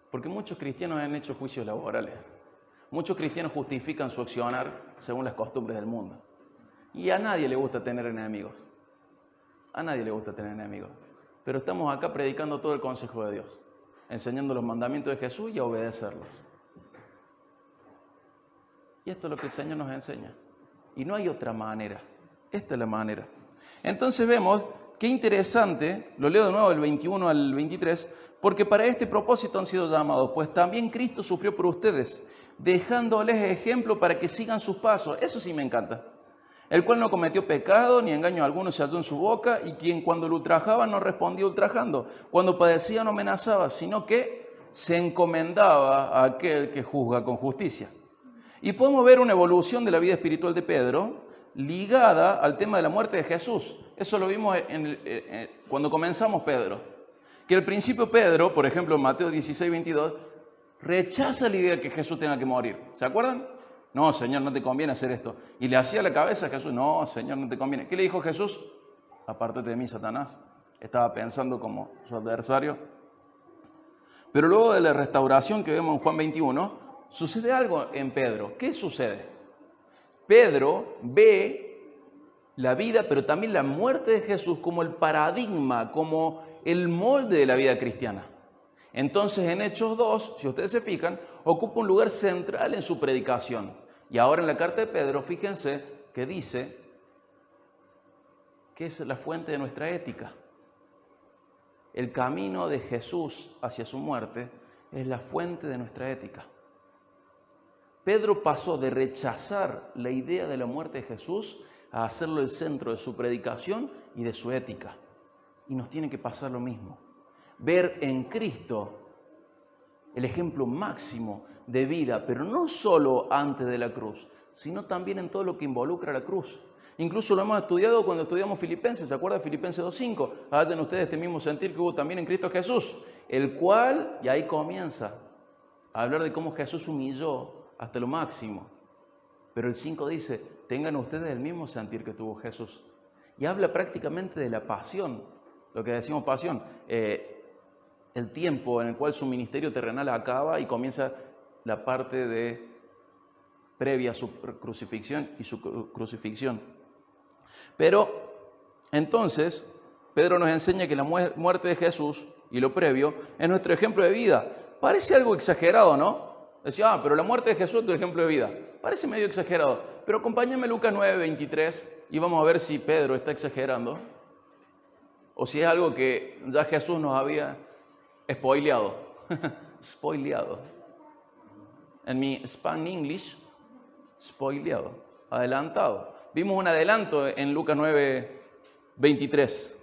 Porque muchos cristianos han hecho juicios laborales. Muchos cristianos justifican su accionar según las costumbres del mundo. Y a nadie le gusta tener enemigos. A nadie le gusta tener enemigos. Pero estamos acá predicando todo el consejo de Dios, enseñando los mandamientos de Jesús y a obedecerlos. Y esto es lo que el Señor nos enseña. Y no hay otra manera. Esta es la manera. Entonces vemos, qué interesante, lo leo de nuevo del 21 al 23, porque para este propósito han sido llamados, pues también Cristo sufrió por ustedes, dejándoles ejemplo para que sigan sus pasos. Eso sí me encanta. El cual no cometió pecado, ni engaño alguno se halló en su boca, y quien cuando lo ultrajaba no respondía ultrajando, cuando padecía no amenazaba, sino que se encomendaba a aquel que juzga con justicia. Y podemos ver una evolución de la vida espiritual de Pedro ligada al tema de la muerte de Jesús. Eso lo vimos cuando comenzamos Pedro. Que al principio Pedro, por ejemplo en Mateo 16, 22, rechaza la idea de que Jesús tenga que morir. ¿Se acuerdan? No, Señor, no te conviene hacer esto. Y le hacía la cabeza a Jesús, no, Señor, no te conviene. ¿Qué le dijo Jesús? Apártate de mí, Satanás. Estaba pensando como su adversario. Pero luego de la restauración que vemos en Juan 21, sucede algo en Pedro. ¿Qué sucede? Pedro ve la vida, pero también la muerte de Jesús como el paradigma, como el molde de la vida cristiana. Entonces en Hechos 2, si ustedes se fijan, ocupa un lugar central en su predicación. Y ahora en la carta de Pedro, fíjense que dice que es la fuente de nuestra ética. El camino de Jesús hacia su muerte es la fuente de nuestra ética. Pedro pasó de rechazar la idea de la muerte de Jesús a hacerlo el centro de su predicación y de su ética. Y nos tiene que pasar lo mismo. Ver en Cristo el ejemplo máximo de vida, pero no solo antes de la cruz, sino también en todo lo que involucra la cruz. Incluso lo hemos estudiado cuando estudiamos Filipenses, ¿se acuerdan de Filipenses 2.5? Hagan ustedes este mismo sentir que hubo también en Cristo Jesús, el cual, y ahí comienza a hablar de cómo Jesús humilló hasta lo máximo. Pero el 5 dice, tengan ustedes el mismo sentir que tuvo Jesús. Y habla prácticamente de la pasión, lo que decimos pasión, el tiempo en el cual su ministerio terrenal acaba y comienza la parte de previa a su crucifixión y su crucifixión. Pero entonces Pedro nos enseña que la muerte de Jesús y lo previo es nuestro ejemplo de vida. Parece algo exagerado, ¿no? Decía, pero la muerte de Jesús es tu ejemplo de vida. Parece medio exagerado, pero acompáñame a Lucas 9:23 y vamos a ver si Pedro está exagerando o si es algo que ya Jesús nos había spoileado. Spoileado. En mi Span English, spoileado, adelantado. Vimos un adelanto en Lucas 9:23.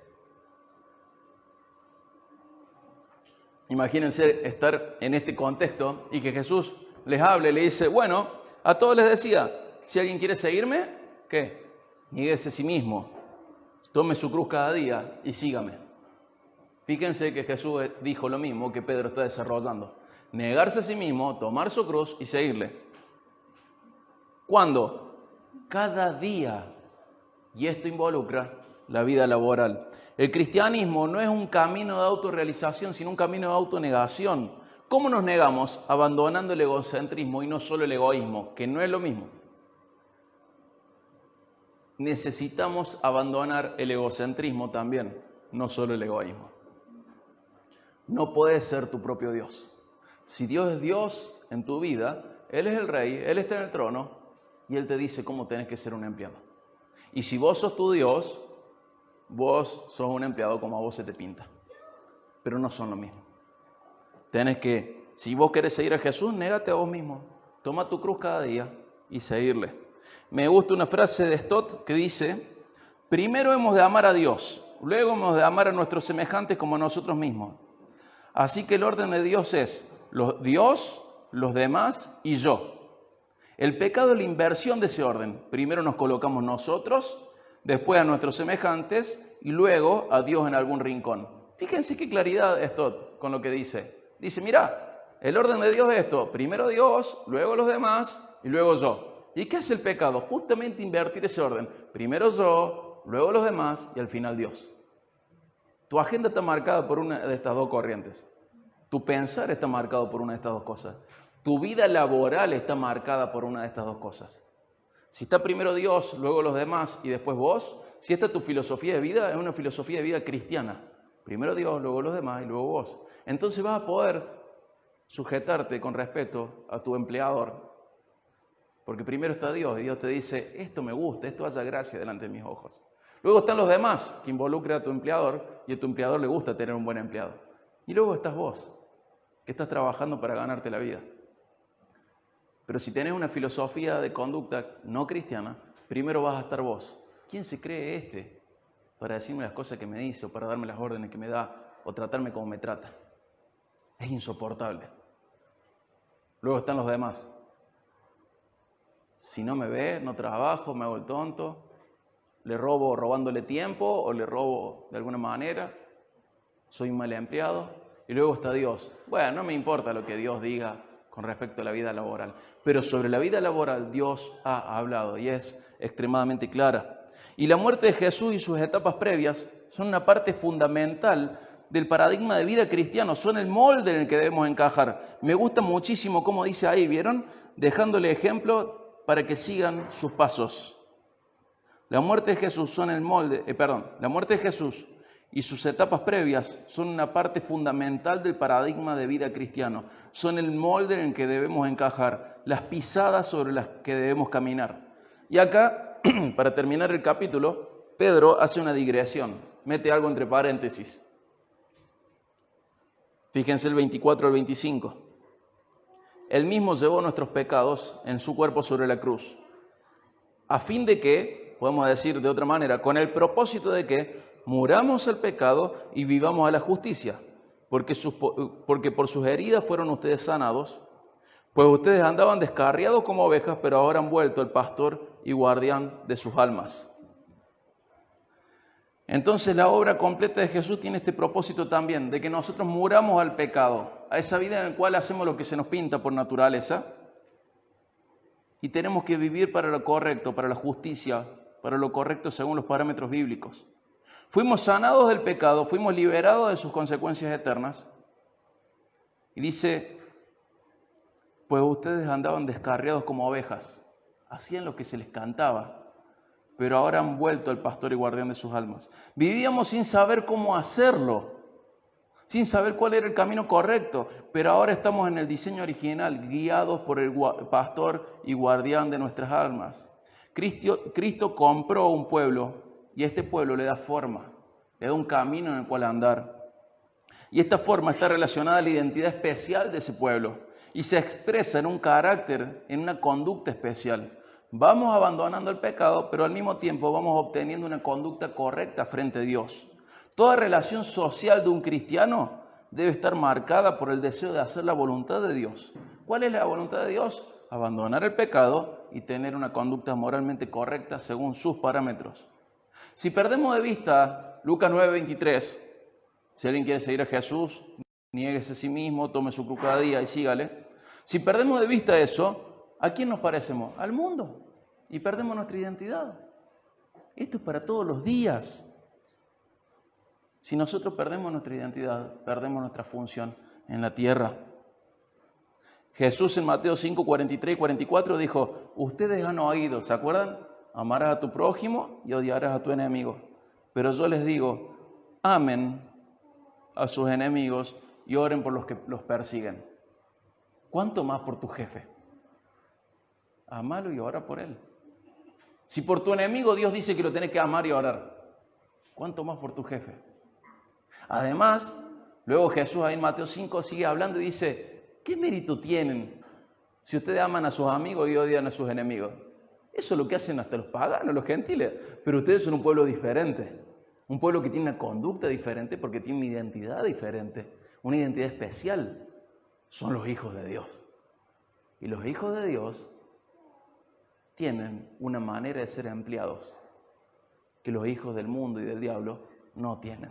Imagínense estar en este contexto y que Jesús les hable, le dice, bueno, a todos les decía, si alguien quiere seguirme, ¿qué? Niéguese a sí mismo, tome su cruz cada día y sígame. Fíjense que Jesús dijo lo mismo que Pedro está desarrollando. Negarse a sí mismo, tomar su cruz y seguirle. ¿Cuándo? Cada día. Y esto involucra la vida laboral. El cristianismo no es un camino de autorrealización, sino un camino de autonegación. ¿Cómo nos negamos? Abandonando el egocentrismo y no solo el egoísmo, que no es lo mismo. Necesitamos abandonar el egocentrismo también, no solo el egoísmo. No puedes ser tu propio Dios. Si Dios es Dios en tu vida, Él es el rey, Él está en el trono y Él te dice cómo tenés que ser un empleado. Y si vos sos tu Dios, vos sos un empleado como a vos se te pinta. Pero no son lo mismo. Tenés que, si vos querés seguir a Jesús, négate a vos mismo. Toma tu cruz cada día y seguirle. Me gusta una frase de Stott que dice, primero hemos de amar a Dios, luego hemos de amar a nuestros semejantes como a nosotros mismos. Así que el orden de Dios es Dios, los demás y yo. El pecado es la inversión de ese orden. Primero nos colocamos nosotros, después a nuestros semejantes y luego a Dios en algún rincón. Fíjense qué claridad esto con lo que dice. Dice, mira, el orden de Dios es esto. Primero Dios, luego los demás y luego yo. ¿Y qué hace el pecado? Justamente invertir ese orden. Primero yo, luego los demás y al final Dios. Tu agenda está marcada por una de estas dos corrientes. Tu pensar está marcado por una de estas dos cosas. Tu vida laboral está marcada por una de estas dos cosas. Si está primero Dios, luego los demás y después vos, si esta es tu filosofía de vida, es una filosofía de vida cristiana. Primero Dios, luego los demás y luego vos. Entonces vas a poder sujetarte con respeto a tu empleador. Porque primero está Dios y Dios te dice, esto me gusta, esto haya gracia delante de mis ojos. Luego están los demás, que involucra a tu empleador y a tu empleador le gusta tener un buen empleado. Y luego estás vos, que estás trabajando para ganarte la vida. Pero si tenés una filosofía de conducta no cristiana, primero vas a estar vos. ¿Quién se cree este para decirme las cosas que me dice o para darme las órdenes que me da o tratarme como me trata? Es insoportable. Luego están los demás. Si no me ve, no trabajo, me hago el tonto, le robo robándole tiempo o le robo de alguna manera, soy un mal empleado. Y luego está Dios. Bueno, no me importa lo que Dios diga con respecto a la vida laboral, pero sobre la vida laboral Dios ha hablado y es extremadamente clara. Y la muerte de Jesús y sus etapas previas son una parte fundamental del paradigma de vida cristiano, son el molde en el que debemos encajar. Me gusta muchísimo cómo dice ahí, ¿vieron? Dejándole ejemplo para que sigan sus pasos. La muerte de Jesús son el molde, la muerte de Jesús y sus etapas previas son una parte fundamental del paradigma de vida cristiano. Son el molde en el que debemos encajar, las pisadas sobre las que debemos caminar. Y acá, para terminar el capítulo, Pedro hace una digresión, mete algo entre paréntesis. Fíjense el 24 al 25. Él mismo llevó nuestros pecados en su cuerpo sobre la cruz, a fin de que, podemos decir de otra manera, con el propósito de que muramos al pecado y vivamos a la justicia, porque por sus heridas fueron ustedes sanados, pues ustedes andaban descarriados como ovejas, pero ahora han vuelto el pastor y guardián de sus almas. Entonces la obra completa de Jesús tiene este propósito también, de que nosotros muramos al pecado, a esa vida en la cual hacemos lo que se nos pinta por naturaleza, y tenemos que vivir para lo correcto, para la justicia, para lo correcto según los parámetros bíblicos. Fuimos sanados del pecado, fuimos liberados de sus consecuencias eternas. Y dice, pues ustedes andaban descarriados como ovejas, hacían lo que se les cantaba, pero ahora han vuelto al pastor y guardián de sus almas. Vivíamos sin saber cómo hacerlo, sin saber cuál era el camino correcto, pero ahora estamos en el diseño original, guiados por el pastor y guardián de nuestras almas. Cristo compró un pueblo y a este pueblo le da forma, le da un camino en el cual andar. Y esta forma está relacionada a la identidad especial de ese pueblo y se expresa en un carácter, en una conducta especial. Vamos abandonando el pecado, pero al mismo tiempo vamos obteniendo una conducta correcta frente a Dios. Toda relación social de un cristiano debe estar marcada por el deseo de hacer la voluntad de Dios. ¿Cuál es la voluntad de Dios? Abandonar el pecado y tener una conducta moralmente correcta según sus parámetros. Si perdemos de vista Lucas 9:23, si alguien quiere seguir a Jesús, niéguese a sí mismo, tome su cruz cada día y sígale. Si perdemos de vista eso, ¿a quién nos parecemos? Al mundo. Y perdemos nuestra identidad. Esto es para todos los días. Si nosotros perdemos nuestra identidad, perdemos nuestra función en la tierra. Jesús en Mateo 5, 43 y 44 dijo, ustedes han oído, ¿se acuerdan? Amarás a tu prójimo y odiarás a tu enemigo. Pero yo les digo, amen a sus enemigos y oren por los que los persiguen. ¿Cuánto más por tu jefe? Amalo y ora por él. Si por tu enemigo Dios dice que lo tenés que amar y orar, ¿cuánto más por tu jefe? Además, luego Jesús ahí en Mateo 5 sigue hablando y dice, ¿qué mérito tienen si ustedes aman a sus amigos y odian a sus enemigos? Eso es lo que hacen hasta los paganos, los gentiles. Pero ustedes son un pueblo diferente. Un pueblo que tiene una conducta diferente porque tiene una identidad diferente. Una identidad especial. Son los hijos de Dios. Y los hijos de Dios tienen una manera de ser empleados que los hijos del mundo y del diablo no tienen.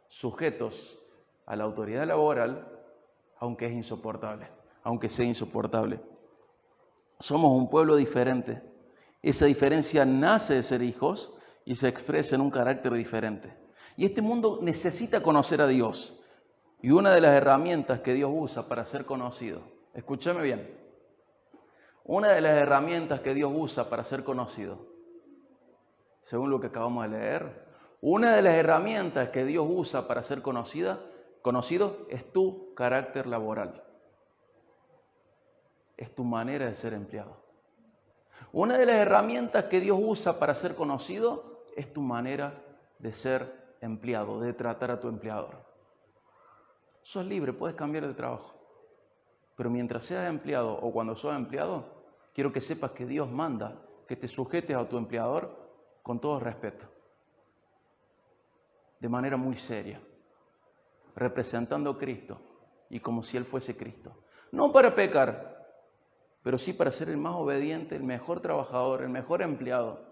Sujetos a la autoridad laboral, aunque es insoportable, aunque sea insoportable. Somos un pueblo diferente. Esa diferencia nace de ser hijos y se expresa en un carácter diferente. Y este mundo necesita conocer a Dios. Y una de las herramientas que Dios usa para ser conocido, escúchame bien, una de las herramientas que Dios usa para ser conocido, según lo que acabamos de leer, una de las herramientas que Dios usa para ser conocido es tu carácter laboral. Es tu manera de ser empleado. Una de las herramientas que Dios usa para ser conocido es tu manera de ser empleado, de tratar a tu empleador. Sos libre, puedes cambiar de trabajo. Pero mientras seas empleado o cuando sos empleado, quiero que sepas que Dios manda que te sujetes a tu empleador con todo respeto. De manera muy seria. Representando a Cristo y como si Él fuese Cristo. No para pecar, pero sí para ser el más obediente, el mejor trabajador, el mejor empleado.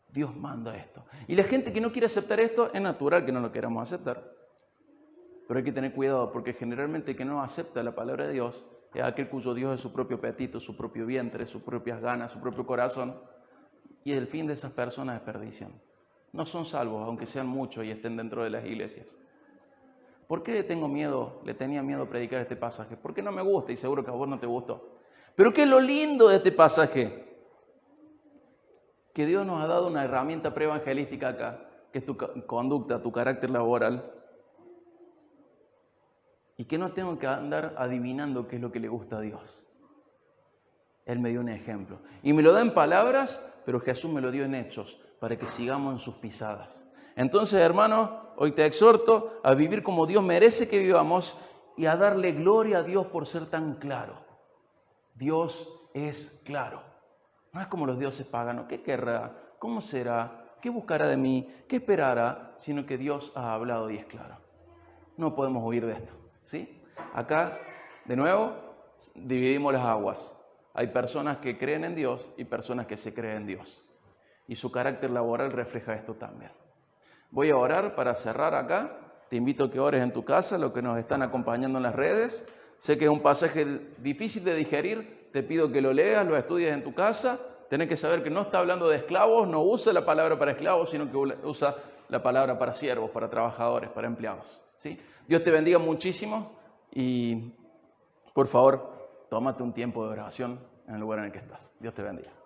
Dios manda esto. Y la gente que no quiere aceptar esto, es natural que no lo queramos aceptar. Pero hay que tener cuidado, porque generalmente el que no acepta la palabra de Dios es aquel cuyo Dios es su propio apetito, su propio vientre, sus propias ganas, su propio corazón. Y el fin de esas personas es perdición. No son salvos, aunque sean muchos y estén dentro de las iglesias. ¿Por qué le tenía miedo a predicar este pasaje? Porque no me gusta y seguro que a vos no te gustó. Pero ¿qué es lo lindo de este pasaje? Que Dios nos ha dado una herramienta preevangelística acá que es tu conducta, tu carácter laboral, y que no tengo que andar adivinando qué es lo que le gusta a Dios. Él me dio un ejemplo. Y me lo da en palabras, pero Jesús me lo dio en hechos, para que sigamos en sus pisadas. Entonces, hermano, hoy te exhorto a vivir como Dios merece que vivamos y a darle gloria a Dios por ser tan claro. Dios es claro. No es como los dioses paganos. ¿Qué querrá? ¿Cómo será? ¿Qué buscará de mí? ¿Qué esperará? Sino que Dios ha hablado y es claro. No podemos huir de esto, ¿sí? Acá, de nuevo, dividimos las aguas. Hay personas que creen en Dios y personas que se creen en Dios. Y su carácter laboral refleja esto también. Voy a orar para cerrar acá. Te invito a que ores en tu casa, los que nos están acompañando en las redes. Sé que es un pasaje difícil de digerir. Te pido que lo leas, lo estudies en tu casa. Tenés que saber que no está hablando de esclavos, no usa la palabra para esclavos, sino que usa la palabra para siervos, para trabajadores, para empleados, ¿sí? Dios te bendiga muchísimo y por favor, tómate un tiempo de oración en el lugar en el que estás. Dios te bendiga.